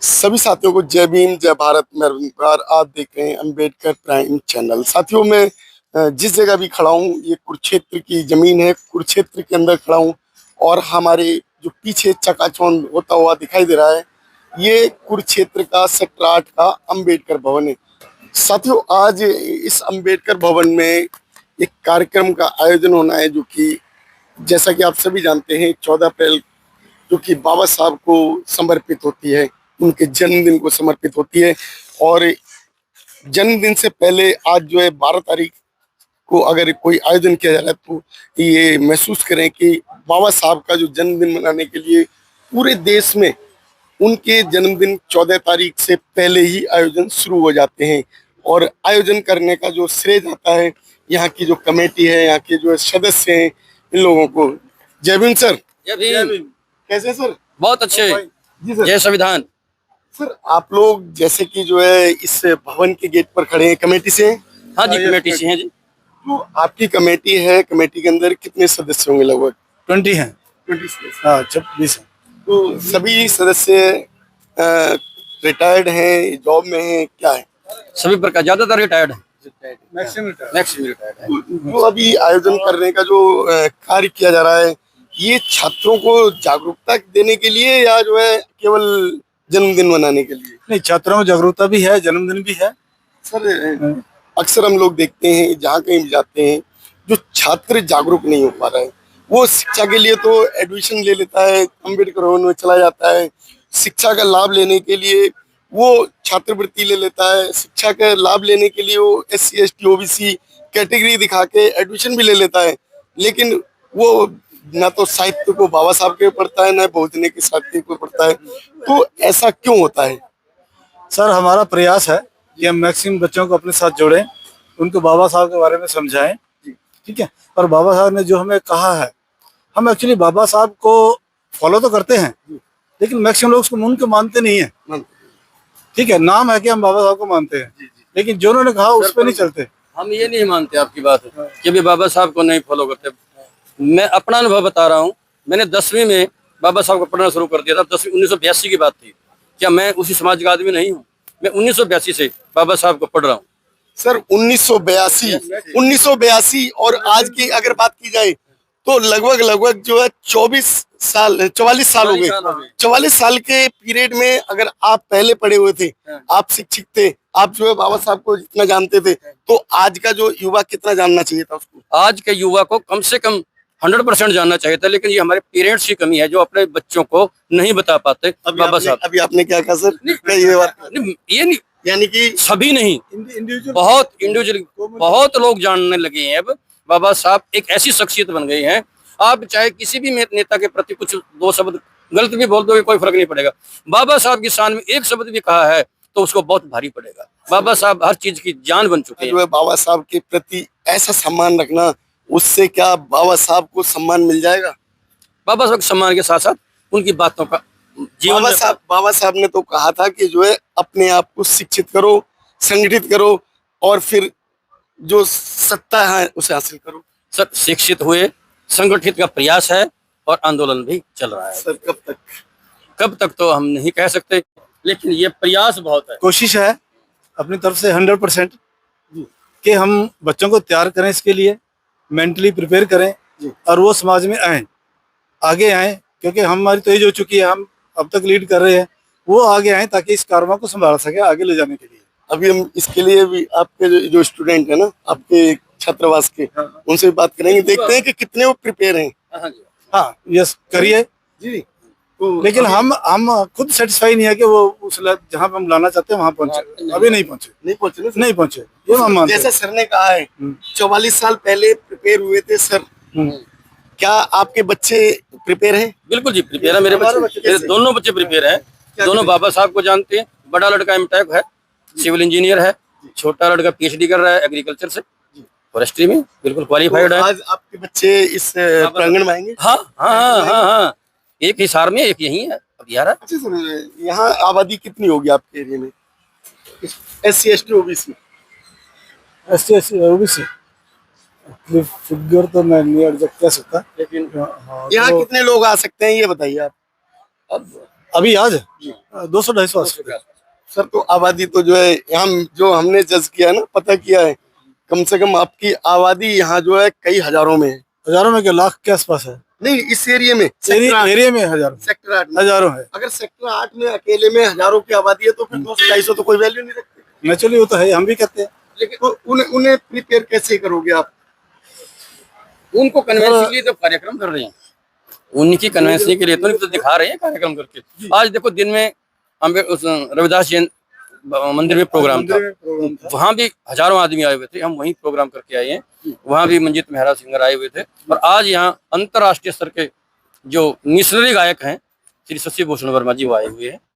सभी साथियों को जय भीम जय भारत। मैं अरविंद कुमार, आप देख रहे हैं अंबेडकर प्राइम चैनल। साथियों, मैं जिस जगह भी खड़ा हूँ ये कुरुक्षेत्र की जमीन है। कुरुक्षेत्र के अंदर खड़ा हूँ और हमारे जो पीछे चकाचौंध होता हुआ दिखाई दे रहा है, ये कुरुक्षेत्र का सेक्टर 8 का अंबेडकर भवन है। साथियों, आज इस अंबेडकर भवन में एक कार्यक्रम का आयोजन होना है, जो कि जैसा कि आप सभी जानते हैं 14 अप्रैल जो कि बाबा साहब को समर्पित होती है, उनके जन्मदिन को समर्पित होती है। और जन्मदिन से पहले आज जो है 12 तारीख को अगर कोई आयोजन किया जा रहा है, तो ये महसूस करें कि बाबा साहब का जो जन्मदिन मनाने के लिए पूरे देश में उनके जन्मदिन 14 तारीख से पहले ही आयोजन शुरू हो जाते हैं। और आयोजन करने का जो श्रेय जाता है यहाँ की जो कमेटी है, यहाँ के जो सदस्य हैं, इन लोगों को। जय भीम सर। जय भीम। कैसे सर? बहुत अच्छे जी सर। जय संविधान। सर, आप लोग जैसे कि जो है इस भवन के गेट पर खड़े हैं, कमेटी से हैं? हाँ जी, कमेटी से हैं जी। तो आपकी कमेटी है, कमेटी के अंदर कितने सदस्य होंगे? लगभग 20 हैं। 20 सदस्य। हाँ, 20 हैं। तो सभी सदस्य रिटायर्ड हैं, जॉब में हैं, क्या है? सभी प्रकार, ज्यादातर रिटायर्ड है। मैक्सिमम रिटायर्ड है। जो अभी आयोजन करने का जो कार्य किया जा रहा है, ये छात्रों को जागरूकता देने के लिए या जो है केवल जन्मदिन मनाने के लिए? नहीं, छात्रों में जागरूकता भी है, जन्मदिन भी है। सर, अक्सर हम लोग देखते हैं जहाँ कहीं भी जाते हैं, जो छात्र जागरूक नहीं हो पा रहा है, वो शिक्षा के लिए तो एडमिशन ले लेता है, अम्बेडकर भवन में चला जाता है, शिक्षा का लाभ लेने के लिए वो छात्रवृत्ति ले लेता है, शिक्षा का लाभ लेने के लिए वो SC ST OBC कैटेगरी दिखा के एडमिशन भी ले लेता है, लेकिन वो ना तो साहित्य को बाबा साहब के पढ़ता है, ना बहुजन के साहित्य को पढ़ता है। तो ऐसा क्यों होता है? सर, हमारा प्रयास है कि हम मैक्सिमम बच्चों को अपने साथ जोड़ें, उनको बाबा साहब के बारे में समझाएं। ठीक है। और बाबा साहब ने जो हमें कहा है, हम एक्चुअली बाबा साहब को फॉलो तो करते हैं, लेकिन मैक्सिमम लोग उसको उनको मानते नहीं है। ठीक है, नाम है कि हम बाबा साहब को मानते हैं, लेकिन जो उन्होंने कहा उस पर नहीं चलते। हम ये नहीं मानते आपकी बात है कि भी बाबा साहब को नहीं फॉलो करते। मैं अपना अनुभव बता रहा हूँ। मैंने 10वीं में बाबा साहब को पढ़ना शुरू कर दिया था। 10वीं 1982 की बात थी। क्या मैं उसी समाज का आदमी नहीं हूँ? मैं 1982 से बाबा साहब को पढ़ रहा हूँ। सर, 1982 और आज की अगर बात की जाए तो लगभग जो है 44 साल हो गए। 44 साल के पीरियड में अगर आप पहले पढ़े हुए थे, आप शिक्षित थे, आप जो है बाबा साहब को जितना जानते थे, तो आज का जो युवा कितना जानना चाहिए था उसको? आज के युवा को कम से कम 100% जानना चाहिए था, लेकिन ये हमारे पेरेंट्स की कमी है जो अपने बच्चों को नहीं बता पाते। बाबा साहब, अभी आपने क्या कहा सर? ये नहीं, यानी कि सभी नहीं, बहुत इंडिविजुअल, बहुत लोग जानने लगे हैं। अब बाबा साहब एक ऐसी शख्सियत बन गई हैं, आप चाहे किसी भी नेता के प्रति कुछ दो शब्द गलत भी बोल दोगे, कोई फर्क नहीं पड़ेगा। बाबा साहब की शान में एक शब्द भी कहा है तो उसको बहुत भारी पड़ेगा। बाबा साहब हर चीज की जान बन चुके हैं। बाबा साहब के प्रति ऐसा सम्मान रखना, उससे क्या बाबा साहब को सम्मान मिल जाएगा? बाबा साहब के सम्मान के साथ साथ उनकी बातों का जीवन बाबा साहब ने तो कहा था कि जो है अपने आप को शिक्षित करो, संगठित करो और फिर जो सत्ता है उसे हासिल करो। सर, शिक्षित हुए, संगठित का प्रयास है और आंदोलन भी चल रहा है। सर, कब तक तो हम नहीं कह सकते, लेकिन ये प्रयास बहुत है। कोशिश है अपनी तरफ से 100% कि हम बच्चों को तैयार करें, इसके लिए मेंटली प्रिपेयर करें और वो समाज में आगे आए, क्योंकि हमारी तो एज हो चुकी है, हम अब तक लीड कर रहे हैं, वो आगे आए ताकि इस कारवां को संभाल सके आगे ले जाने के लिए। अभी हम इसके लिए भी आपके जो स्टूडेंट है ना, आपके छात्रावास के, उनसे भी बात करेंगे, देखते हैं कि कितने वो प्रिपेयर हैं। हाँ, यस, करिए जी। लेकिन हम खुद सेटिस्फाई नहीं है कि वो उस जहाँ पे हम लाना चाहते हैं वहाँ पहुंचे। अभी नहीं पहुंचे। ये हम मानते हैं। जैसा सर ने कहा है 44 साल पहले प्रिपेयर हुए थे सर, क्या आपके बच्चे प्रिपेयर हैं? बिल्कुल जी, प्रिपेयर है। मेरे दोनों बच्चे प्रिपेयर हैं। दोनों बाबा साहब को जानते हैं। बड़ा लड़का एमटेक है, सिविल इंजीनियर है। छोटा लड़का PhD कर रहा है एग्रीकल्चर से, फॉरेस्ट्री में, बिल्कुल क्वालिफाइड है। आज आपके बच्चे इस प्रांगण में आएंगे? हाँ, एक हिसार में, एक यही है अभी आ रहा है। अच्छा सर, यहाँ आबादी कितनी होगी आपके एरिया में? SC ST OBC फिगर तो मैं नहीं एग्जैक्ट कह सकता, लेकिन यहाँ कितने लोग आ सकते हैं ये बताइए आप। अभी आज 200-250 सर तो आबादी तो जो है हम जो हमने जज किया ना, पता किया है, कम से कम आपकी आबादी यहाँ जो है कई हजारों में है। हजारों में, क्या लाख के आसपास है? नहीं, इस एरिया में, सेक्टर एरिया में हजारों, 8 में हजारों है। अगर सेक्टर 8 में अकेले में हजारों की आबादी है तो फिर 200-250 तो कोई वैल्यू नहीं रखती। नेचुरली वो तो है, हम भी कहते हैं। लेकिन तो उन्हें प्रिपेयर कैसे करोगे आप? उनको कन्वेंस के लिए तो कार्यक्रम कर रहे हैं, उनकी कन्वेंस के लिए तो दिखा रहे हैं कार्यक्रम करके। आज देखो दिन में रविदास जैन मंदिर में प्रोग्राम था, वहां भी हजारों आदमी आए हुए थे, हम वहीं प्रोग्राम करके आए हैं। वहां भी मंजीत मेहरा सिंगर आए हुए थे। और आज यहाँ अंतर्राष्ट्रीय स्तर के जो मिशनरी गायक हैं श्री शशि भूषण वर्मा जी वो आए हुए हैं।